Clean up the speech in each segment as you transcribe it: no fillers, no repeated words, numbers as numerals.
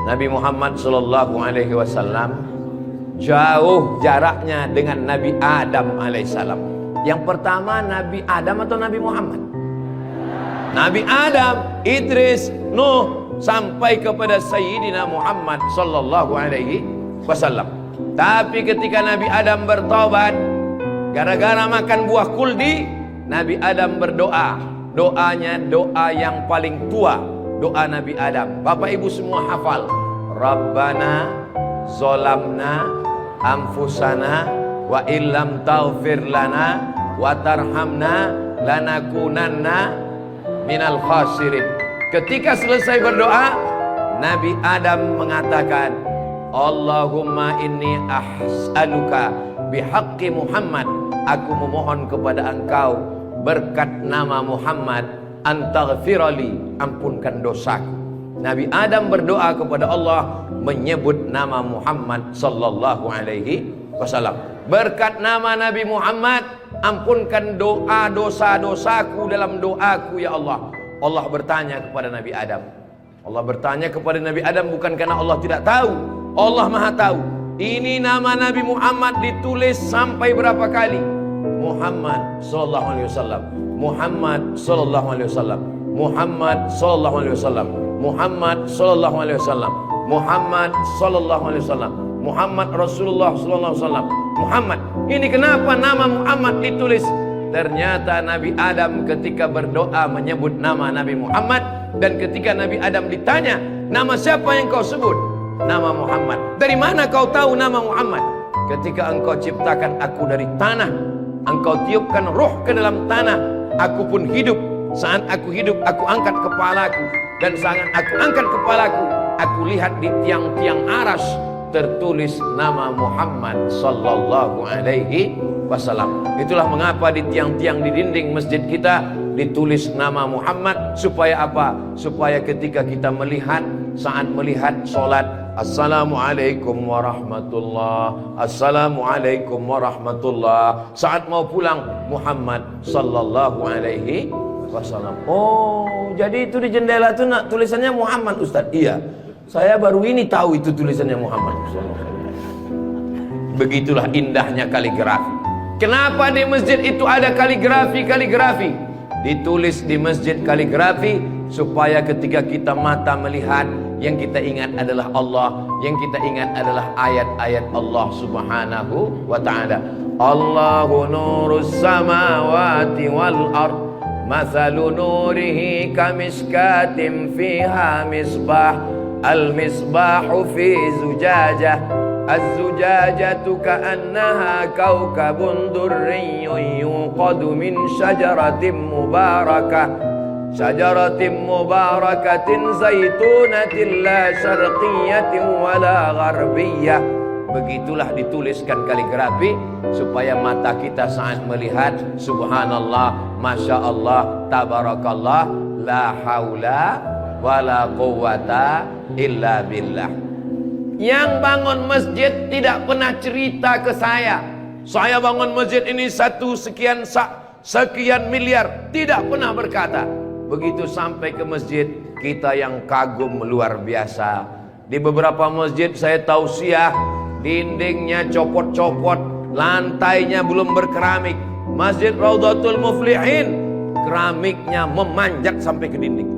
Nabi Muhammad sallallahu alaihi wasallam jauh jaraknya dengan Nabi Adam alaihissalam. Yang pertama Nabi Adam atau Nabi Muhammad? Nabi Adam, Idris, Nuh, sampai kepada Sayyidina Muhammad sallallahu alaihi wasallam. Tapi ketika Nabi Adam bertobat gara-gara makan buah kuldi, Nabi Adam berdoa. Doanya doa yang paling tua, doa Nabi Adam. Bapak Ibu semua hafal. Rabbana zolamna anfusana wa illam taghfir lana wa tarhamna lanakunanna minal khasirin. Ketika selesai berdoa, Nabi Adam mengatakan, Allahumma inni as'aluka bihaqqi Muhammad, aku memohon kepada engkau berkat nama Muhammad, antaghfirali, ampunkan dosaku. Nabi Adam berdoa kepada Allah menyebut nama Muhammad sallallahu alaihi wasallam. Berkat nama Nabi Muhammad, ampunkan doa dosa-dosaku dalam doaku ya Allah. Allah bertanya kepada Nabi Adam. Allah bertanya kepada Nabi Adam bukan karena Allah tidak tahu. Allah Maha tahu. Ini nama Nabi Muhammad ditulis sampai berapa kali? Muhammad sallallahu alaihi wasallam. Muhammad sallallahu alaihi wasallam. Muhammad sallallahu alaihi wasallam. Muhammad sallallahu alaihi wasallam. Muhammad sallallahu alaihi wasallam. Muhammad Rasulullah sallallahu alaihi wasallam. Muhammad. Ini kenapa nama Muhammad ditulis? Ternyata Nabi Adam ketika berdoa menyebut nama Nabi Muhammad, dan ketika Nabi Adam ditanya, nama siapa yang kau sebut? Nama Muhammad. Dari mana kau tahu nama Muhammad? Ketika engkau ciptakan aku dari tanah, engkau tiupkan roh ke dalam tanah, aku pun hidup. Saat aku hidup, aku angkat kepalaku, dan saat aku angkat kepalaku, aku lihat di tiang-tiang aras tertulis nama Muhammad sallallahu alaihi wasallam. Itulah mengapa di tiang-tiang di dinding masjid kita ditulis nama Muhammad. Supaya apa? Supaya ketika kita melihat, saat melihat sholat, Assalamualaikum warahmatullah, Assalamualaikum warahmatullah. Saat mau pulang, Muhammad sallallahu alaihi wasallam. Oh, jadi itu di jendela itu tulisannya Muhammad, Ustaz? Iya. Saya baru ini tahu itu tulisannya Muhammad. Begitulah indahnya kaligrafi. Kenapa di masjid itu ada kaligrafi? Ditulis di masjid kaligrafi supaya ketika kita mata melihat, yang kita ingat adalah Allah, yang kita ingat adalah ayat-ayat Allah subhanahu wa ta'ala. Allahu nurus samawati wal ard, mathalu nurihi kamiskatin fiha misbah, al-misbahu fi zujajah, az-zujajatu ka'annaha kawkabun durriyyun yuqadu min syajaratin mubarakatin zaitunatin la syarqiyatin wala gharbiyah. Begitulah dituliskan kaligrafi supaya mata kita saat melihat, subhanallah, masya Allah, tabarakallah, la haula wala quwwata illa billah. Yang bangun masjid tidak pernah cerita ke saya bangun masjid ini sekian miliar, tidak pernah berkata. Begitu sampai ke masjid, kita yang kagum luar biasa. Di beberapa masjid saya tausiah, dindingnya copot-copot, lantainya belum berkeramik. Masjid Raudhatul Muflihin, keramiknya memanjat sampai ke dinding.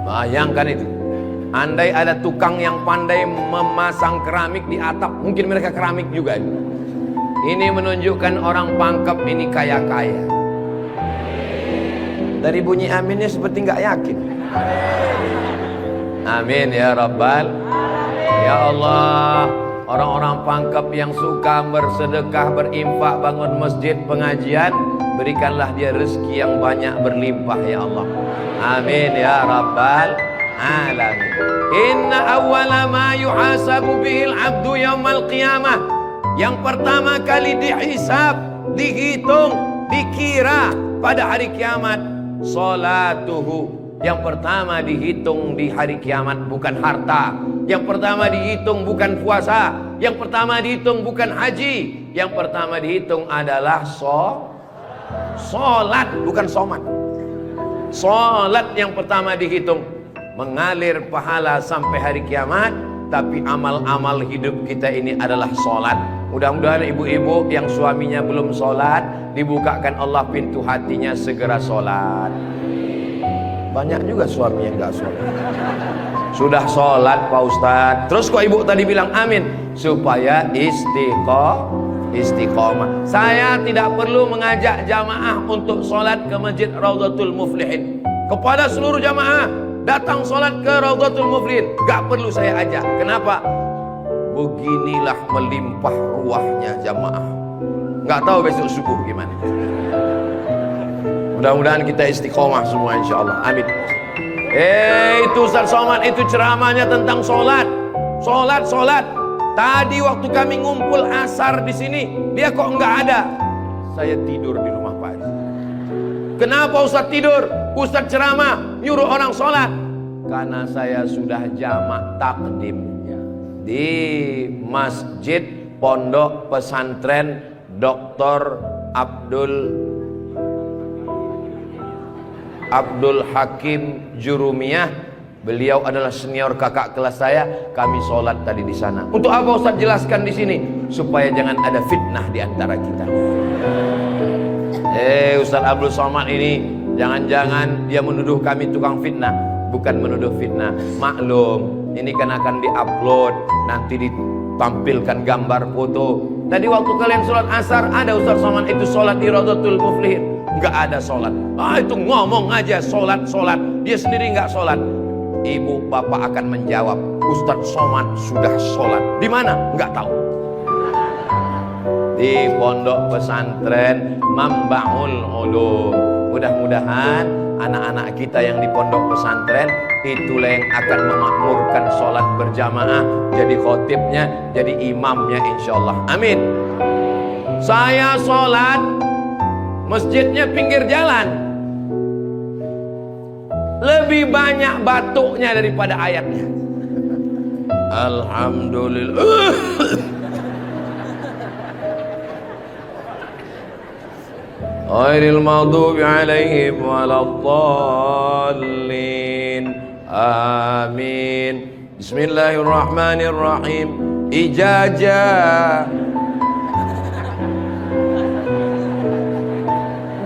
Bayangkan itu. Andai ada tukang yang pandai memasang keramik di atap, mungkin mereka keramik juga. Ini menunjukkan orang Pangkep ini kaya-kaya. Dari bunyi aminnya seperti nggak yakin. Amin ya Rabbal. Ya Allah, orang-orang Pangkep yang suka bersedekah, berinfak, bangun masjid, pengajian, berikanlah dia rezeki yang banyak berlimpah ya Allah. Amin ya Rabbal alamin. Inna awwala ma yuhasabu bihil abdu yaumal qiyamah, yang pertama kali dihisab, dihitung, dikira pada hari kiamat, salatuhu. Yang pertama dihitung di hari kiamat bukan harta, yang pertama dihitung bukan puasa, yang pertama dihitung bukan haji, yang pertama dihitung adalah solat, bukan somat. Solat yang pertama dihitung. mengalir pahala sampai hari kiamat. Tapi amal-amal hidup kita ini adalah sholat. Mudah-mudahan ibu-ibu yang suaminya belum sholat, dibukakan Allah pintu hatinya, segera sholat. Banyak juga suami yang gak sholat. Sudah sholat Pak Ustadz, terus kok ibu tadi bilang amin? Supaya istiqomah. Saya tidak perlu mengajak jamaah untuk sholat ke Masjid Raudhatul Muflihin. Kepada seluruh jamaah, datang sholat ke Raudhatul Muflihin, gak perlu saya ajak. Kenapa? Beginilah melimpah ruahnya jamaah. Gak tahu besok subuh gimana. Mudah-mudahan kita istiqomah semua insyaallah. Amin. Itu Ustaz Somad itu ceramahnya tentang sholat. Sholat. Tadi waktu kami ngumpul asar di sini, dia kok nggak ada. Saya tidur di rumah Pak Haji. Kenapa Ustaz tidur? Ustaz ceramah nyuruh orang sholat. Karena saya sudah jamak takdim di Masjid Pondok Pesantren Dr. Abdul Hakim Jurumiyah. Beliau adalah senior kakak kelas saya. Kami sholat tadi di sana. Untuk apa Ustaz jelaskan di sini? Supaya jangan ada fitnah di antara kita. Ustaz Abdul Somad ini jangan-jangan dia menuduh kami tukang fitnah. Bukan menuduh fitnah. Maklum, ini kan akan diupload, nanti ditampilkan gambar foto. Tadi waktu kalian sholat asar, ada Ustaz Somad itu sholat di Raudhatul Muflihin. Nggak ada sholat. Itu ngomong aja sholat. Dia sendiri nggak sholat. Ibu bapak akan menjawab, Ustadz Somad sudah sholat. Di mana? Nggak tahu. Di Pondok Pesantren Mambaul Ulum. Mudah-mudahan anak-anak kita yang di pondok pesantren itulah yang akan memakmurkan sholat berjamaah, jadi khotibnya, jadi imamnya insyaallah. Amin. Saya sholat, masjidnya pinggir jalan, lebih banyak batuknya daripada ayatnya. Alhamdulillah. Ghairil maghdubi alaihim waladdallin. Amin. Bismillahirrahmanirrahim. Ijazah.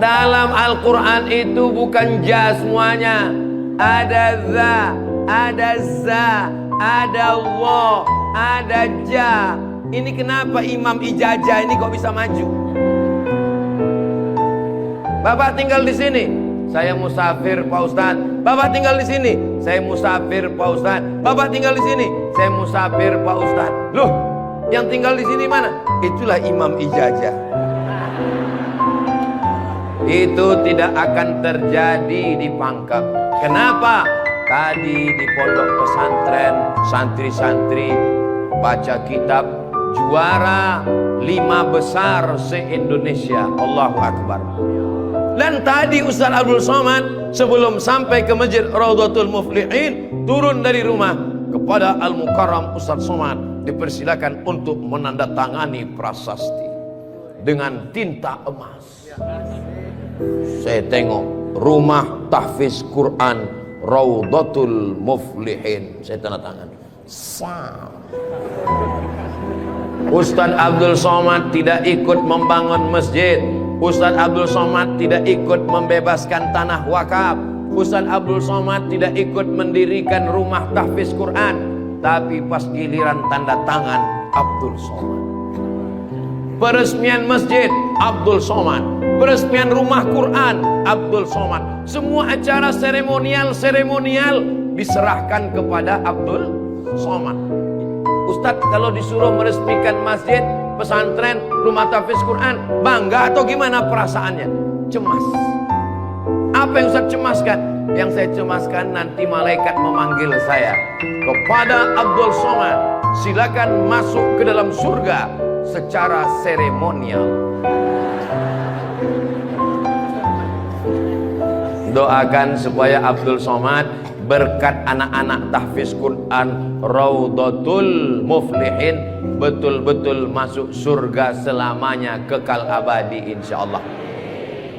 Dalam Al-Quran itu bukan ja semuanya. Ada za, ada za, ada Allah, ada ja. Ini kenapa Imam Ijazah ini kok bisa maju? Bapak tinggal di sini, saya musafir Pak Ustadz. Bapak tinggal di sini, saya musafir Pak Ustadz. Bapak tinggal di sini, saya musafir Pak Ustadz. Loh, yang tinggal di sini mana? Itulah Imam Ijazah. Itu tidak akan terjadi di Pangkep. Kenapa? Tadi di pondok pesantren santri-santri baca kitab juara 5 besar se-Indonesia. Allahu Akbar. Dan tadi Ustaz Abdul Somad sebelum sampai ke Masjid Raudhatul Muflihin, turun dari rumah kepada Al-Mukarram Ustaz Somad dipersilakan untuk menandatangani prasasti dengan tinta emas. Saya tengok rumah tahfiz Quran Raudhatul Muflihin, saya tanda tangan. Ustaz Abdul Somad tidak ikut membangun masjid. Ustaz Abdul Somad tidak ikut membebaskan tanah wakaf. Ustaz Abdul Somad tidak ikut mendirikan rumah tahfiz Quran. Tapi pas giliran tanda tangan, Abdul Somad. Peresmian masjid, Abdul Somad. Peresmian rumah Quran, Abdul Somad. Semua acara seremonial diserahkan kepada Abdul Somad. Ustadz kalau disuruh meresmikan masjid, pesantren, rumah tahfiz Quran, bangga atau gimana perasaannya? Cemas. Apa yang Ustadz cemaskan? Yang saya cemaskan nanti malaikat memanggil saya, kepada Abdul Somad, silakan masuk ke dalam surga secara seremonial. Doakan supaya Abdul Somad berkat anak-anak tahfiz Quran Raudhatul Muflihin betul-betul masuk surga selamanya, kekal abadi insyaallah.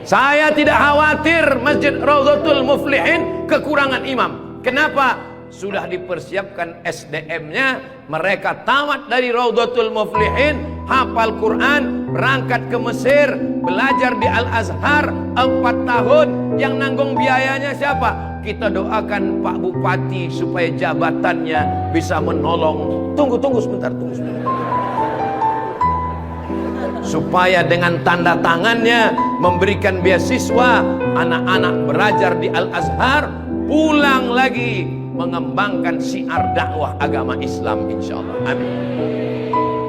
Saya tidak khawatir Masjid Raudhatul Muflihin kekurangan imam. Kenapa? sudah dipersiapkan SDM-nya. Mereka tamat dari Raudhatul Muflihin, hafal Quran, berangkat ke Mesir, belajar di Al-Azhar 4 tahun. Yang nanggung biayanya siapa? Kita doakan Pak Bupati supaya jabatannya bisa menolong. Tunggu sebentar. Supaya dengan tanda tangannya memberikan beasiswa, anak-anak belajar di Al-Azhar, pulang lagi mengembangkan syiar dakwah agama Islam, insyaallah. Amin.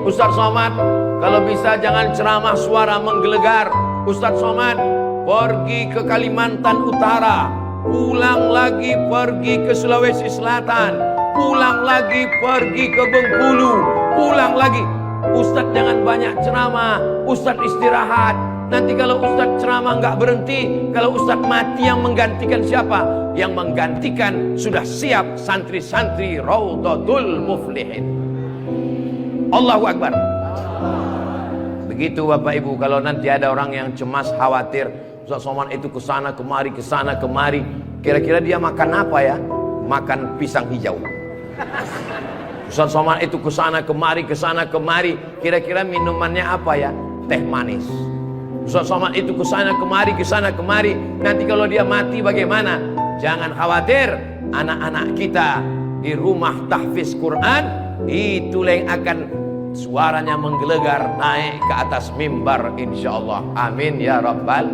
Ustaz Somad, kalau bisa jangan ceramah suara menggelegar. Ustaz Somad pergi ke Kalimantan Utara, pulang lagi pergi ke Sulawesi Selatan, pulang lagi pergi ke Bengkulu, pulang lagi. Ustadz jangan banyak ceramah, Ustadz istirahat. Nanti kalau Ustadz ceramah nggak berhenti, kalau Ustadz mati yang menggantikan siapa? Yang menggantikan sudah siap santri-santri Raudhatul Muflihin. Allahu Akbar. Begitu Bapak Ibu, kalau nanti ada orang yang cemas, khawatir, Ustaz Somad itu kesana kemari, kira-kira dia makan apa ya? Makan pisang hijau. Ustaz Somad itu kesana kemari, kira-kira minumannya apa ya? Teh manis. Ustaz Somad itu kesana kemari, nanti kalau dia mati bagaimana? Jangan khawatir, anak-anak kita di rumah tahfiz Quran, itulah yang akan suaranya menggelegar naik ke atas mimbar, insyaallah. Amin ya rabbal.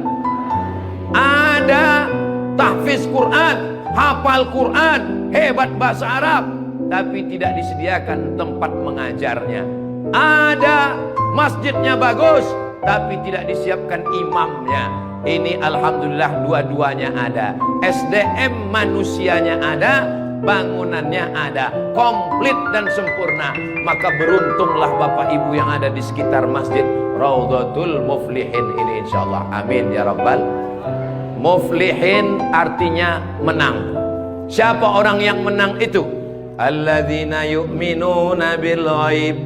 Ada tahfiz Quran, hafal Quran, hebat bahasa Arab, tapi tidak disediakan tempat mengajarnya. Ada masjidnya bagus, tapi tidak disiapkan imamnya. Ini alhamdulillah dua-duanya ada. SDM manusianya ada, bangunannya ada, komplit dan sempurna. Maka beruntunglah Bapak Ibu yang ada di sekitar masjid Raudhatul Muflihin ini, insyaallah. Amin ya rabbal. Muflihin artinya menang. Siapa orang yang menang itu? Alladzina yu'minuna bil ghaib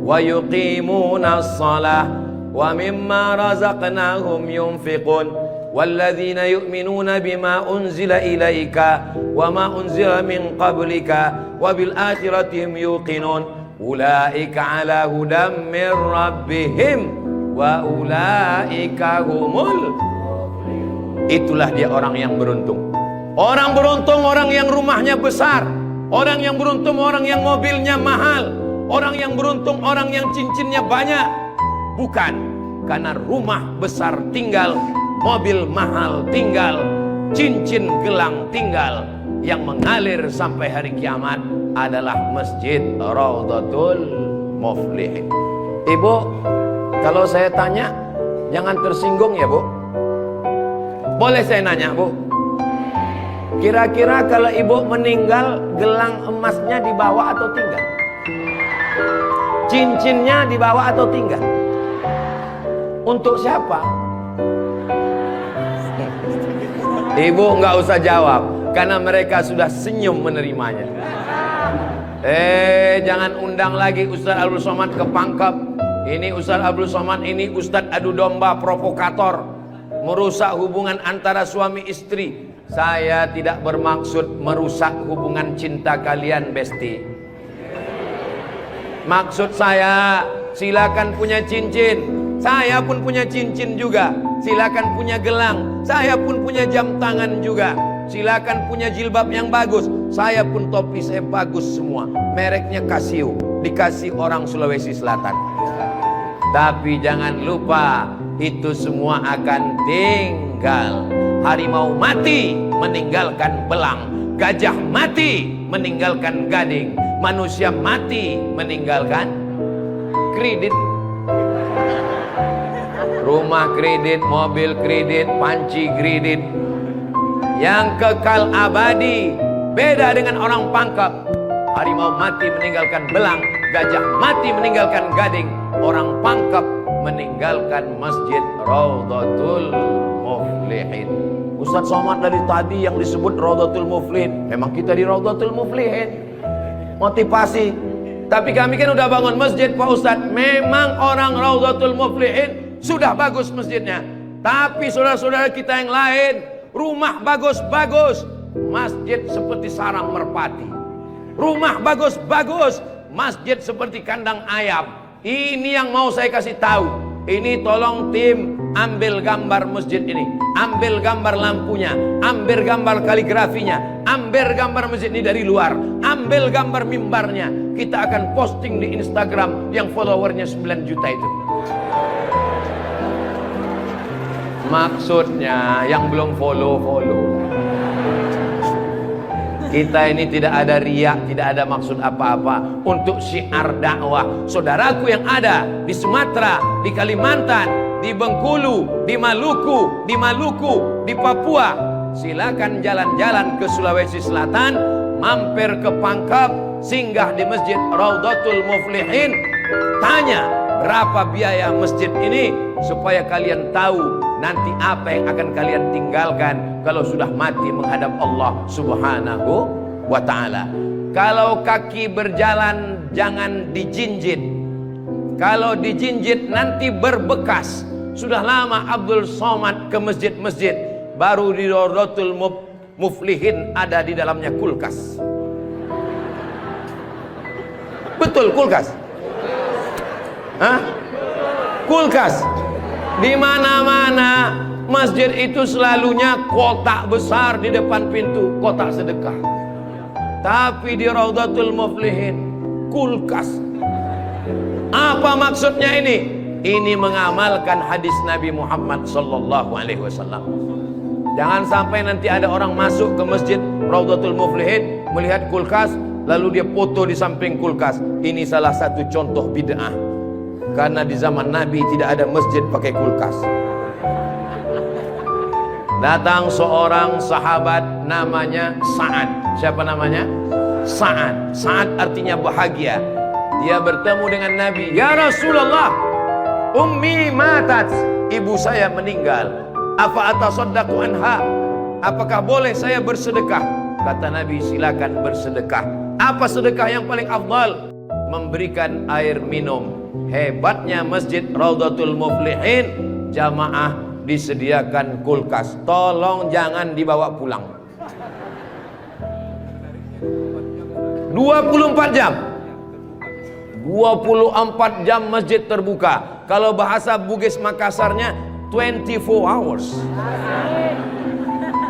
wa yuqimuna as-salah wa mimma razaqnahum yunfiqun walladzina yu'minuna bima unzila ilaika wa ma unzila min qablika wa bil akhirati hum yuqinun ulaika ala hudam min rabbihim wa ulaika humul. Itulah dia orang yang beruntung. Orang beruntung orang yang rumahnya besar, orang yang beruntung orang yang mobilnya mahal, orang yang beruntung orang yang cincinnya banyak. Bukan karena rumah besar tinggal, mobil mahal tinggal, cincin gelang tinggal. Yang mengalir sampai hari kiamat adalah Masjid Raudhatul Muflihin. Ibu, kalau saya tanya jangan tersinggung ya Bu. Boleh saya nanya Bu, kira-kira kalau ibu meninggal, gelang emasnya dibawa atau tinggal? Cincinnya dibawa atau tinggal? Untuk siapa? Ibu nggak usah jawab, karena mereka sudah senyum menerimanya. Jangan undang lagi Ustaz Abdul Somad ke Pangkep. Ini Ustaz Abdul Somad ini Ustaz adu domba, provokator, merusak hubungan antara suami istri. Saya tidak bermaksud merusak hubungan cinta kalian, Besti. Maksud saya, silakan punya cincin. Saya pun punya cincin juga. Silakan punya gelang. Saya pun punya jam tangan juga. Silakan punya jilbab yang bagus. Saya pun topi saya bagus semua. Mereknya Casio. Dikasih orang Sulawesi Selatan. Tapi jangan lupa, itu semua akan tinggal. Harimau mati meninggalkan belang, gajah mati meninggalkan gading, manusia mati meninggalkan kredit. Rumah kredit, mobil kredit, panci kredit. Yang kekal abadi beda dengan orang Pangkep. Harimau mati meninggalkan belang, gajah mati meninggalkan gading. Orang Pangkep meninggalkan Masjid Raudhatul Muflihin. Ustaz Somad dari tadi yang disebut Raudhatul Muflihin, memang kita di Raudhatul Muflihin. Motivasi. Tapi kami kan udah bangun masjid Pak Ustaz. Memang orang Raudhatul Muflihin sudah bagus masjidnya. Tapi saudara-saudara kita yang lain, rumah bagus-bagus, masjid seperti sarang merpati. rumah bagus-bagus, masjid seperti kandang ayam. Ini yang mau saya kasih tahu. Ini tolong tim ambil gambar masjid ini, ambil gambar lampunya, ambil gambar kaligrafinya, ambil gambar masjid ini dari luar, ambil gambar mimbarnya. Kita akan posting di Instagram yang followernya 9 juta itu. Maksudnya yang belum follow. Kita ini tidak ada riak, tidak ada maksud apa-apa, untuk syiar dakwah. Saudaraku yang ada di Sumatera, di Kalimantan, di Bengkulu, di Maluku, di Papua, silakan jalan-jalan ke Sulawesi Selatan, mampir ke Pangkep, singgah di Masjid Raudhatul Muflihin, tanya berapa biaya masjid ini, supaya kalian tahu nanti apa yang akan kalian tinggalkan kalau sudah mati menghadap Allah Subhanahu wa ta'ala. Kalau kaki berjalan jangan dijinjit. Kalau dijinjit nanti berbekas. Sudah lama Abdul Somad ke masjid-masjid, baru di Raudhatul Muflihin ada di dalamnya kulkas. Betul, kulkas. Hah? Kulkas. Di mana-mana masjid itu selalunya kotak besar di depan pintu, kotak sedekah. Tapi di Raudhatul Muflihin kulkas. Apa maksudnya ini? Ini mengamalkan hadis Nabi Muhammad sallallahu alaihi wasallam. Jangan sampai nanti ada orang masuk ke masjid Raudhatul Muflihin melihat kulkas, lalu dia foto di samping kulkas. Ini salah satu contoh bid'ah. Karena di zaman Nabi tidak ada masjid pakai kulkas. Datang seorang sahabat namanya Sa'ad. Siapa namanya? Sa'ad. Sa'ad artinya bahagia. Dia bertemu dengan Nabi. Ya Rasulullah, ummi matat, ibu saya meninggal. Apa atasaddaqu anha? Apakah boleh saya bersedekah? Kata Nabi, silakan bersedekah. Apa sedekah yang paling afdal? Memberikan air minum. Hebatnya masjid Raudhatul Muflihin, jamaah disediakan kulkas. Tolong jangan dibawa pulang. 24 jam 24 jam masjid terbuka. Kalau bahasa Bugis Makassarnya 24 hours.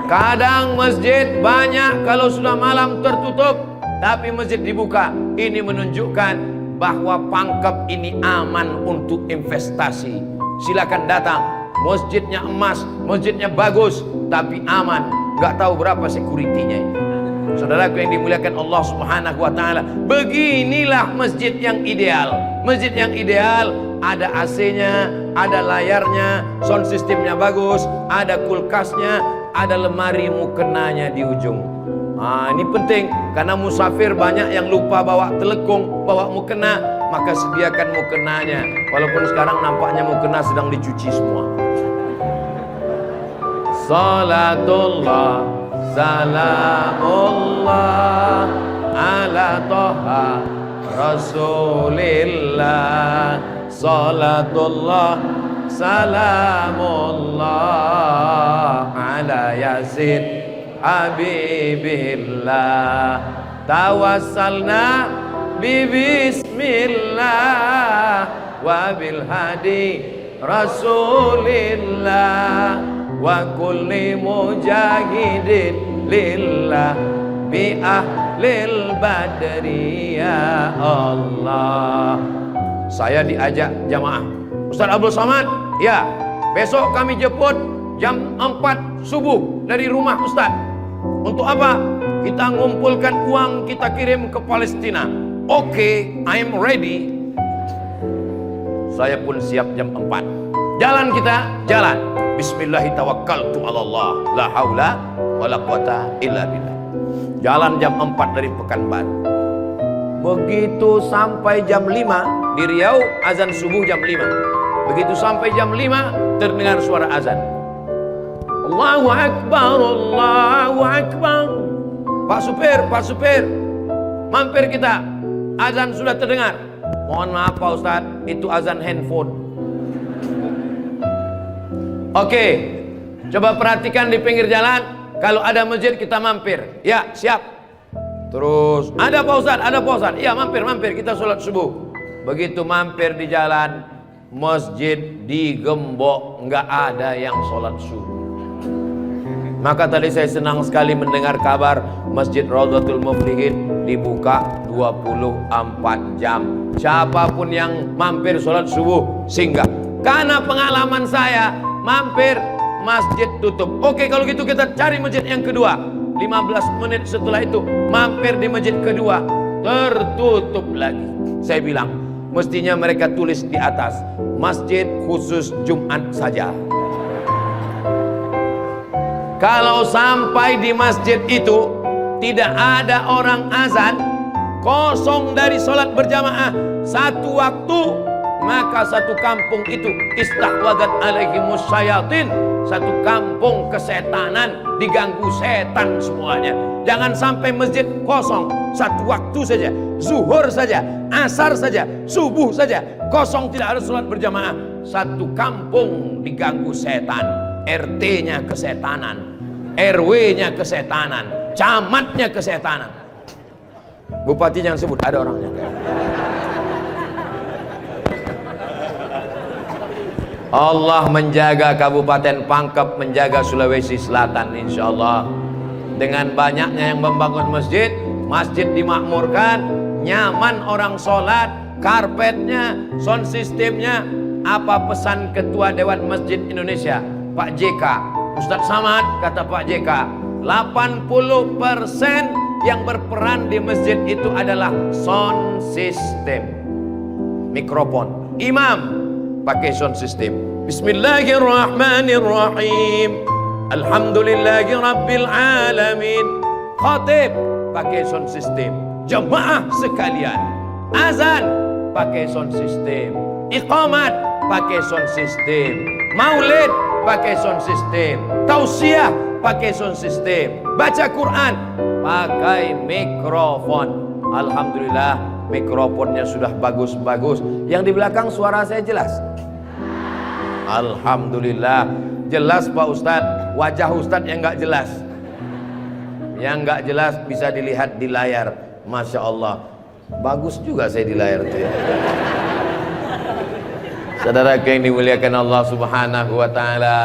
Kadang masjid banyak, kalau sudah malam tertutup, tapi masjid dibuka. Ini menunjukkan bahwa Pangkep ini aman untuk investasi. Silakan datang. Masjidnya emas, masjidnya bagus, tapi aman. Gak tahu berapa security-nya ini. Saudaraku yang dimuliakan Allah Subhanahu wa ta'ala, beginilah masjid yang ideal. Masjid yang ideal, ada AC-nya, ada layarnya, sound systemnya bagus, ada kulkasnya, ada lemari mukenanya di ujung. Nah, ini penting karena musafir banyak yang lupa bawa telekung, bawa mukena, maka sediakan mukenanya. Walaupun sekarang nampaknya mukena sedang dicuci semua. Salatullah, salamullah ala toha Rasulillah. Salatullah, salamullah ala Yazid Habibillah. Tawassalna bismillah wa bil hadi Rasulillah wa kulli mujahidin lillah bi ahlil badri ya Allah. Saya diajak jamaah, Ustaz Abdul Somad, ya besok kami jemput jam 4 subuh dari rumah Ustaz. Untuk apa? Kita ngumpulkan uang, kita kirim ke Palestina. Oke, I'm ready. Saya pun siap jam 4. Jalan kita, jalan. Bismillahirrahmanirrahim. La haula wala quwata illa billah. Jalan jam 4 dari Pekanbaru. Begitu sampai jam 5 di Riau, azan subuh jam 5. Begitu sampai jam 5 terdengar suara azan. Allahu Akbar, Allahu Akbar. Pak supir, mampir kita. Azan sudah terdengar. Mohon maaf Pak Ustaz, itu azan handphone. Oke, coba perhatikan di pinggir jalan. Kalau ada masjid kita mampir. Ya, siap. Terus ada Pak Ustadz, ada Pak Ustadz. Iya, mampir kita sholat subuh. Begitu mampir di jalan, masjid digembok, nggak ada yang sholat subuh. Maka tadi saya senang sekali mendengar kabar Masjid Raudhatul Muflihin dibuka 24 jam. Siapapun yang mampir sholat subuh singgah. Karena pengalaman saya mampir masjid tutup. Oke, kalau gitu kita cari masjid yang kedua. 15 menit setelah itu mampir di masjid kedua, tertutup lagi. Saya bilang mestinya mereka tulis di atas, masjid khusus Jumat saja. Kalau sampai di masjid itu tidak ada orang azan, kosong dari sholat berjamaah satu waktu, maka satu kampung itu istahwadat alaihimus syayatin, satu kampung kesetanan, diganggu setan semuanya. Jangan sampai masjid kosong satu waktu saja, zuhur saja, asar saja, subuh saja kosong, tidak ada sholat berjamaah, satu kampung diganggu setan. RT-nya kesetanan, RW-nya kesetanan, camatnya kesetanan. Bupati jangan sebut, ada orangnya. Allah menjaga Kabupaten Pangkep, menjaga Sulawesi Selatan, insya Allah. Dengan banyaknya yang membangun masjid, masjid dimakmurkan, nyaman orang sholat, karpetnya, sound systemnya. Apa pesan Ketua Dewan Masjid Indonesia, Pak JK, Ustadz Samad, kata Pak JK, 80% yang berperan di masjid itu adalah sound system, mikrofon. Imam pakai sound system, Bismillahirrahmanirrahim, Alhamdulillahi Rabbil Alamin. Khatib pakai sound system. Jemaah sekalian, azan pakai sound system, iqamat pakai sound system, maulid pakai sound system, tausiah pakai sound system, baca Quran pakai mikrofon. Alhamdulillah mikrofonnya sudah bagus-bagus. Yang di belakang suara saya jelas? Alhamdulillah jelas Pak Ustadz. Wajah Ustadz yang nggak jelas, yang nggak jelas bisa dilihat di layar. Masya Allah, bagus juga saya di layar itu ya. Saudara yang dimuliakan Allah Subhanahu wa Ta'ala,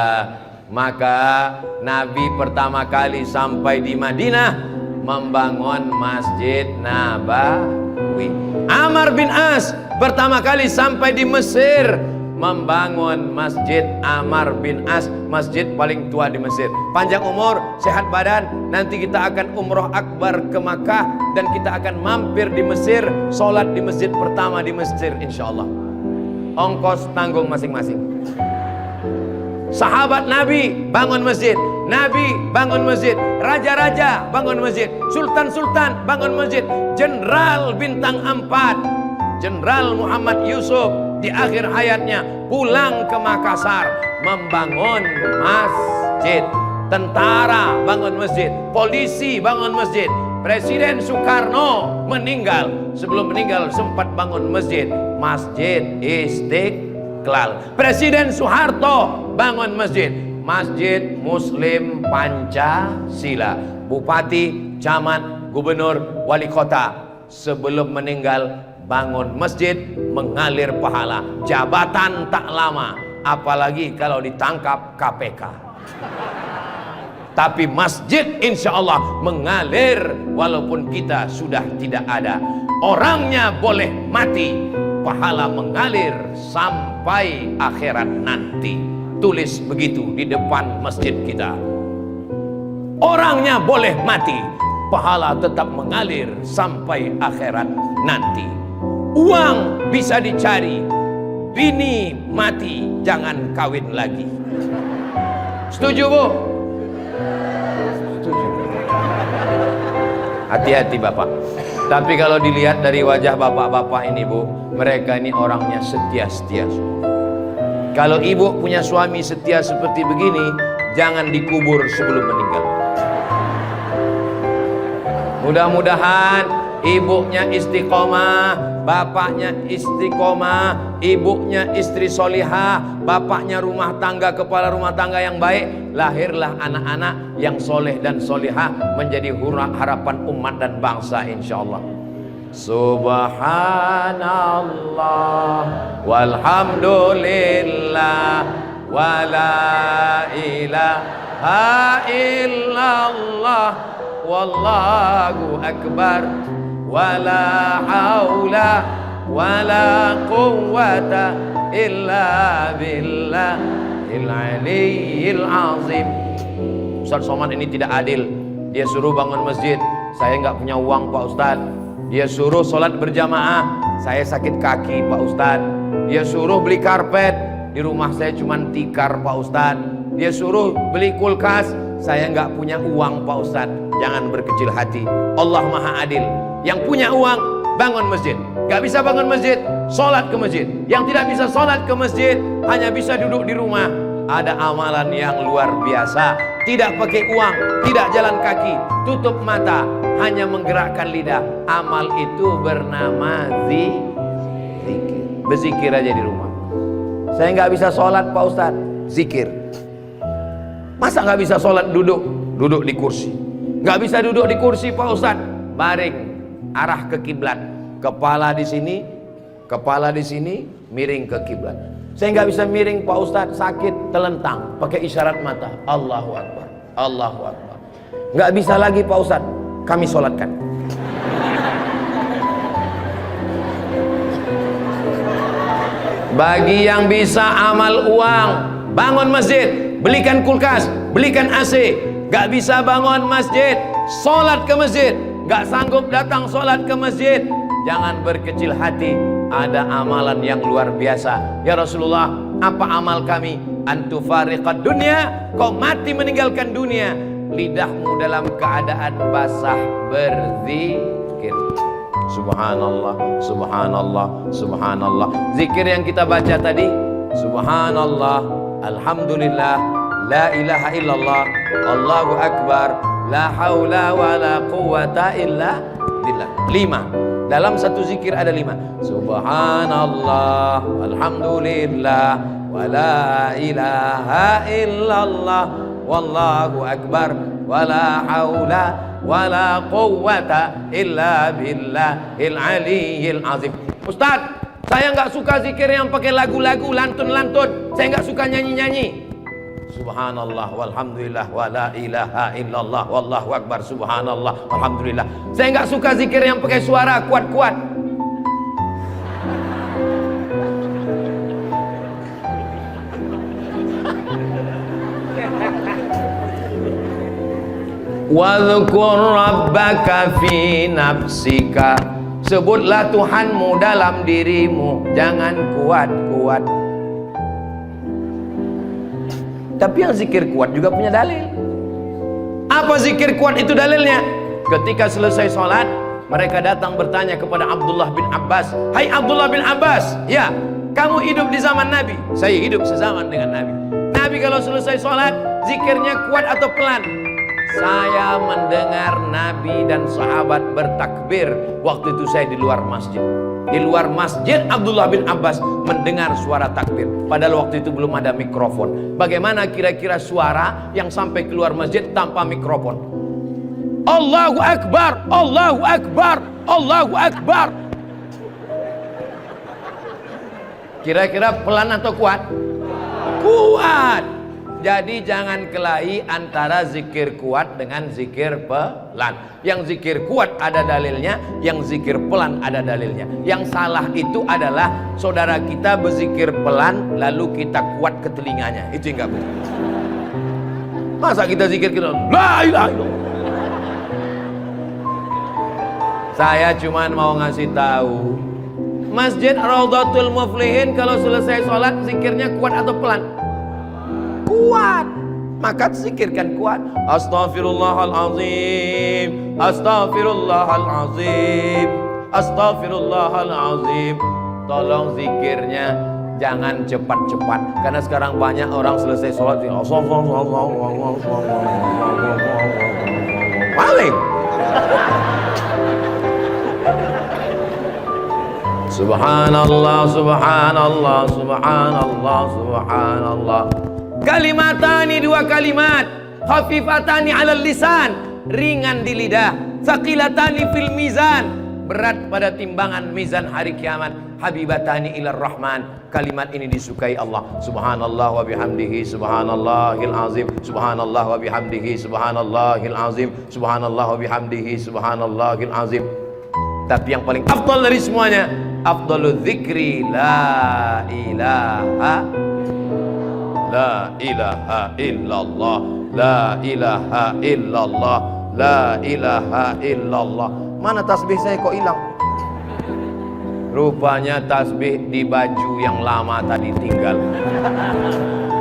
maka Nabi pertama kali sampai di Madinah membangun Masjid Nabawi. Amr bin As pertama kali sampai di Mesir membangun Masjid Amr bin As, masjid paling tua di Mesir. Panjang umur, sehat badan, nanti kita akan umroh akbar ke Makkah dan kita akan mampir di Mesir, sholat di masjid pertama di Mesir insyaallah. Ongkos tanggung masing-masing. Sahabat Nabi bangun masjid, Nabi bangun masjid, raja-raja bangun masjid, sultan-sultan bangun masjid, jenderal bintang 4, Jenderal Muhammad Yusuf di akhir hayatnya pulang ke Makassar membangun masjid. Tentara bangun masjid, polisi bangun masjid. Presiden Soekarno meninggal, sebelum meninggal sempat bangun masjid, Masjid Istiqlal. Presiden Soeharto bangun masjid, Masjid Muslim Pancasila. Bupati, camat, gubernur, wali kota sebelum meninggal bangun masjid, mengalir pahala. Jabatan tak lama, apalagi kalau ditangkap KPK. Tapi masjid insya Allah mengalir walaupun kita sudah tidak ada. Orangnya boleh mati, pahala mengalir sampai akhirat nanti. Tulis begitu di depan masjid kita. Orangnya boleh mati, pahala tetap mengalir sampai akhirat nanti. Uang bisa dicari, bini mati jangan kawin lagi. Setuju Bu? Hati-hati Bapak. Tapi kalau dilihat dari wajah bapak-bapak ini Bu, mereka ini orangnya setia-setia. Kalau ibu punya suami setia seperti begini, jangan dikubur sebelum meninggal. Mudah-mudahan ibunya istiqomah, bapaknya istiqomah, ibunya istri solihah, bapaknya rumah tangga, kepala rumah tangga yang baik, lahirlah anak-anak yang soleh dan solihah menjadi harapan umat dan bangsa insyaallah. Subhanallah walhamdulillah wala ilaha illallah wallahu akbar wala haula wala quwwata illa billahil aliyyil azim. Ustaz Somad ini tidak adil. Dia suruh bangun masjid, saya nggak punya uang Pak Ustaz. Dia suruh sholat berjamaah, saya sakit kaki Pak Ustaz. Dia suruh beli karpet, di rumah saya cuma tikar Pak Ustaz. Dia suruh beli kulkas, saya nggak punya uang Pak Ustaz. Jangan berkecil hati, Allah Maha Adil. Yang punya uang bangun masjid, nggak bisa bangun masjid sholat ke masjid. Yang tidak bisa sholat ke masjid hanya bisa duduk di rumah. Ada amalan yang luar biasa, tidak pakai uang, tidak jalan kaki, tutup mata, hanya menggerakkan lidah. Amal itu bernama zikir. Berzikir aja di rumah. Saya nggak bisa sholat Pak Ustadz, zikir. Masa nggak bisa sholat duduk di kursi? Nggak bisa duduk di kursi Pak Ustadz, baring, arah ke kiblat, kepala di sini, miring ke kiblat. Saya nggak bisa miring Pak Ustadz, sakit, telentang, pakai isyarat mata, Allahu Akbar, Allahu Akbar. Nggak bisa lagi Pak Ustadz, kami sholatkan. Bagi yang bisa amal uang, bangun masjid, belikan kulkas, belikan AC. Nggak bisa bangun masjid, sholat ke masjid. Nggak sanggup datang sholat ke masjid, jangan berkecil hati. Ada amalan yang luar biasa. Ya Rasulullah, apa amal kami? Antufariqad dunya, kau mati meninggalkan dunia, lidahmu dalam keadaan basah berzikir. Subhanallah, subhanallah, subhanallah. Zikir yang kita baca tadi, subhanallah, alhamdulillah, la ilaha illallah, Allahu akbar, la haula wa la quwwata illa billah. 5. Dalam satu zikir ada 5. Subhanallah, alhamdulillah, wa la ilaha illallah, wallahu akbar, wa la haula wa la quwwata illa billahil aliyyil azim. Ustaz, saya nggak suka zikir yang pakai lagu-lagu, lantun-lantun. Saya nggak suka nyanyi-nyanyi. Subhanallah walhamdulillah wa la ilaha illallah wallahu akbar, subhanallah alhamdulillah. Saya nggak suka zikir yang pakai suara kuat-kuat. Wadhkur rabbaka fi nafsika, sebutlah Tuhanmu dalam dirimu, jangan kuat-kuat. Tapi yang zikir kuat juga punya dalil. Apa zikir kuat itu dalilnya? Ketika selesai sholat, mereka datang bertanya kepada Abdullah bin Abbas. Hai Abdullah bin Abbas, ya, kamu hidup di zaman Nabi. Saya hidup sezaman dengan Nabi. Nabi kalau selesai sholat, zikirnya kuat atau pelan? Saya mendengar Nabi dan sahabat bertakbir waktu itu saya di luar masjid. Di luar masjid Abdullah bin Abbas mendengar suara takbir. Padahal waktu itu belum ada mikrofon. Bagaimana kira-kira suara yang sampai keluar masjid tanpa mikrofon? Allahu Akbar, Allahu Akbar, Allahu Akbar. Kira-kira pelan atau kuat? Kuat. Jadi jangan kelahi antara zikir kuat dengan zikir pelan. Yang zikir kuat ada dalilnya, yang zikir pelan ada dalilnya. Yang salah itu adalah saudara kita berzikir pelan lalu kita kuat ke telinganya. Itu yang gak betul. Masa kita zikir kita la ilaha illallah. Saya cuma mau ngasih tahu, Masjid Raudhatul Muflihin kalau selesai sholat zikirnya kuat atau pelan? Kuat. Maka zikirkan kuat. Astaghfirullahalazim, astaghfirullahalazim, astaghfirullahalazim. Tolong zikirnya jangan cepat-cepat, karena sekarang banyak orang selesai sholat paling Subhanallah, subhanallah, subhanallah, subhanallah. Kalimatani, dua kalimat, khafifatani 'alal lisan, ringan di lidah, tsaqilatani fil mizan, berat pada timbangan mizan hari kiamat, habibatani ilar rahman, kalimat ini disukai Allah. Subhanallah wa bihamdihi subhanallahil azim, subhanallah wa bihamdihi subhanallahil azim, subhanallah wa bihamdihi subhanallahil azim. Tapi yang paling afdal dari semuanya, afdalul dzikri la ilaha illallah, la ilaha illallah, la ilaha illallah. Mana tasbih saya kok hilang? Rupanya tasbih di baju yang lama tadi tinggal.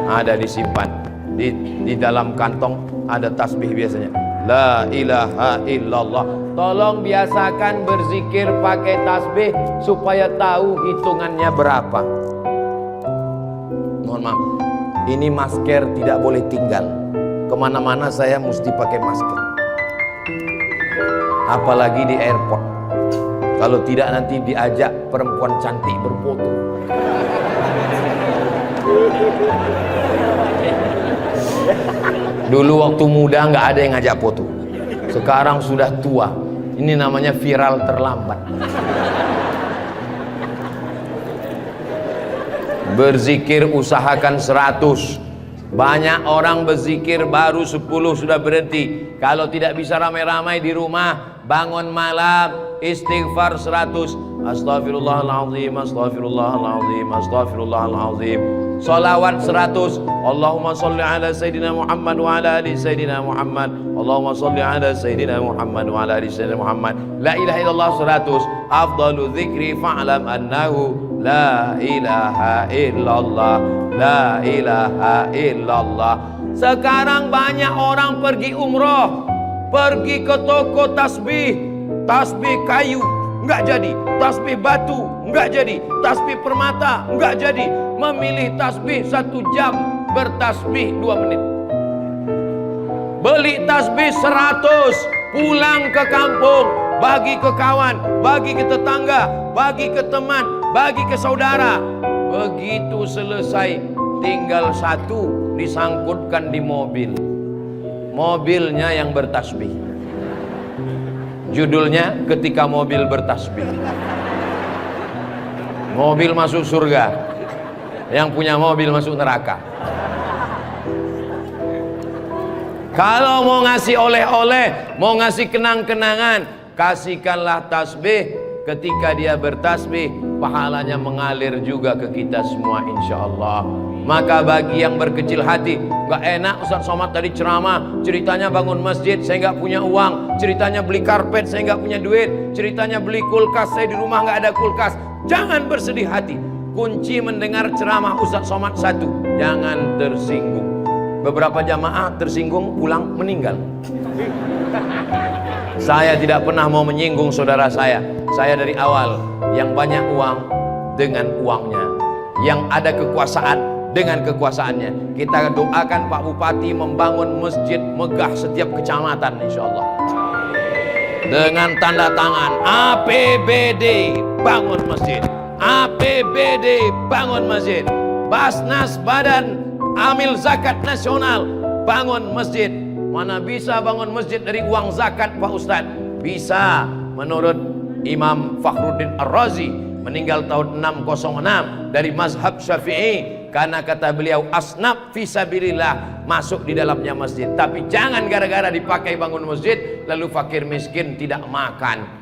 Ada disimpan di dalam kantong, ada tasbih biasanya. La ilaha illallah. Tolong biasakan berzikir pakai tasbih supaya tahu hitungannya berapa. Mohon maaf, ini masker tidak boleh tinggal. Kemana-mana saya mesti pakai masker. Apalagi di airport. Kalau tidak nanti diajak perempuan cantik berfoto. Dulu waktu muda nggak ada yang ngajak foto. Sekarang sudah tua. Ini namanya viral terlambat. Berzikir usahakan 100. Banyak orang berzikir baru 10 sudah berhenti. Kalau tidak bisa ramai-ramai di rumah, bangun malam istighfar 100. Astaghfirullahaladzim, astaghfirullahaladzim, astaghfirullahaladzim. Salawat 100. Allahumma salli ala Sayyidina Muhammad wa ala ali Sayyidina Muhammad. Allahumma salli ala Sayyidina Muhammad wa ala ali Sayyidina Muhammad. La ilaha illallah 100. Afdalu dzikri fa'lam annahu la ilaha illallah, la ilaha illallah. Sekarang banyak orang pergi umroh, pergi ke toko tasbih, tasbih kayu enggak jadi, tasbih batu enggak jadi, tasbih permata enggak jadi. Memilih tasbih 1 jam, bertasbih 2 menit. Beli tasbih 100, pulang ke kampung, bagi ke kawan, bagi ke tetangga, bagi ke teman, bagi ke saudara. Begitu selesai, tinggal 1 disangkutkan di mobil. Mobilnya yang bertasbih. Judulnya ketika mobil bertasbih. Mobil masuk surga, yang punya mobil masuk neraka. Kalau mau ngasih oleh-oleh, mau ngasih kenang-kenangan, kasihkanlah tasbih. Ketika dia bertasbih, pahalanya mengalir juga ke kita semua insyaallah. Maka bagi yang berkecil hati, gak enak Ustaz Somad tadi ceramah, ceritanya bangun masjid saya gak punya uang, ceritanya beli karpet saya gak punya duit, ceritanya beli kulkas saya di rumah gak ada kulkas. Jangan bersedih hati. Kunci mendengar ceramah Ustaz Somad 1, jangan tersinggung. Beberapa jamaah tersinggung pulang meninggal. Saya tidak pernah mau menyinggung saudara saya. Saya dari awal yang banyak uang dengan uangnya, yang ada kekuasaan dengan kekuasaannya. Kita doakan Pak Bupati membangun masjid megah setiap kecamatan insyaallah. Dengan tanda tangan APBD bangun masjid, APBD bangun masjid, Basnas Badan Amil Zakat Nasional bangun masjid. Mana bisa bangun masjid dari uang zakat Pak Ustadz? Bisa. Menurut Imam Fakhruddin Ar-Razi, meninggal tahun 606, dari mazhab Syafi'i, karena kata beliau asnaf fisabilillah, masuk di dalamnya masjid. Tapi jangan gara-gara dipakai bangun masjid lalu fakir miskin tidak makan.